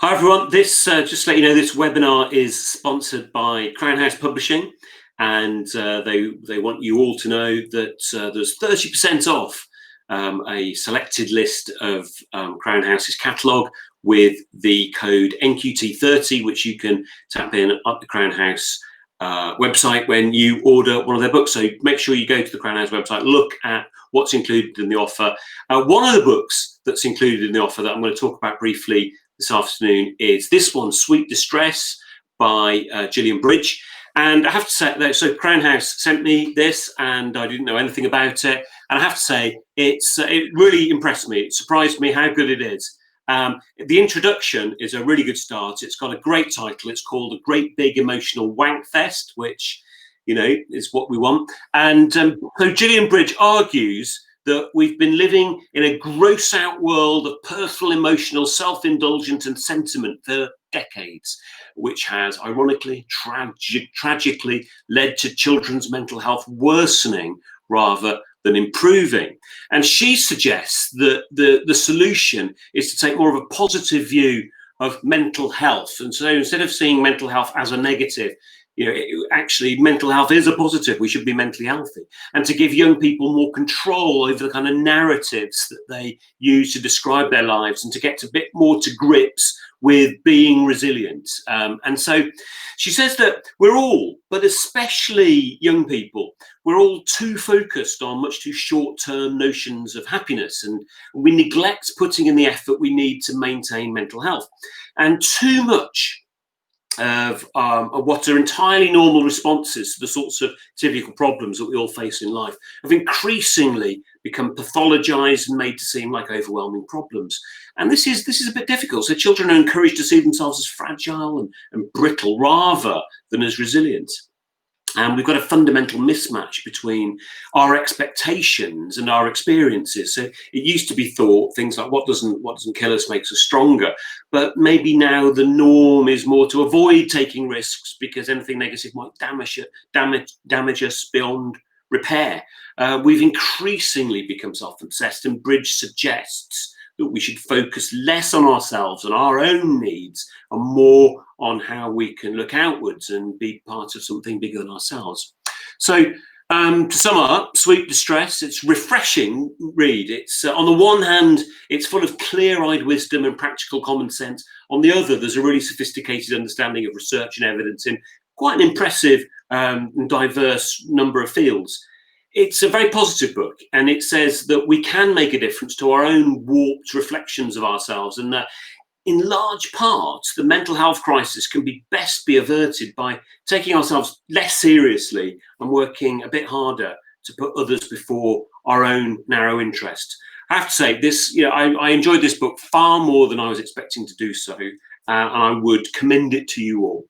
Hi everyone, this just to let you know, this webinar is sponsored by Crown House Publishing, and they want you all to know that there's 30% off a selected list of Crown House's catalogue with the code NQT30, which you can tap in at the Crown House website when you order one of their books. So make sure you go to the Crown House website, look at what's included in the offer. One of the books that's included in the offer that I'm going to talk about briefly this afternoon is this one, Sweet Distress by Gillian. And I have to say that, so Crown House sent me this and I didn't know anything about it. And I have to say, it really impressed me. It surprised me how good it is. The introduction is a really good start. It's got a great title. It's called A Great Big Emotional Wank Fest, which, you know, is what we want. And so Gillian argues that we've been living in a gross out world of personal, emotional, self-indulgence and sentiment for decades, which has ironically, tragically led to children's mental health worsening rather than improving. And she suggests that the solution is to take more of a positive view of mental health. And so instead of seeing mental health as a negative, you know, actually mental health is a positive. We should be mentally healthy, and to give young people more control over the kind of narratives that they use to describe their lives, and to get a bit more to grips with being resilient. And so she says that we're all, but especially young people, we're all too focused on much too short-term notions of happiness, and we neglect putting in the effort we need to maintain mental health. And too much of what are entirely normal responses to the sorts of typical problems that we all face in life have increasingly become pathologized and made to seem like overwhelming problems. And this is a bit difficult. So children are encouraged to see themselves as fragile and brittle rather than as resilient. And we've got a fundamental mismatch between our expectations and our experiences. So it used to be thought things like what doesn't kill us makes us stronger. But maybe now the norm is more to avoid taking risks because anything negative might damage us beyond repair. We've increasingly become self-obsessed, and Bridge suggests that we should focus less on ourselves and our own needs and more on how we can look outwards and be part of something bigger than ourselves. So to sum up, Sweet Distress, it's refreshing read. It's on the one hand, it's full of clear-eyed wisdom and practical common sense. On the other, there's a really sophisticated understanding of research and evidence in quite an impressive and diverse number of fields. It's a very positive book, and it says that we can make a difference to our own warped reflections of ourselves, and that in large part, the mental health crisis can best be averted by taking ourselves less seriously and working a bit harder to put others before our own narrow interest. I have to say, this, you know, I enjoyed this book far more than I was expecting to do so, and I would commend it to you all.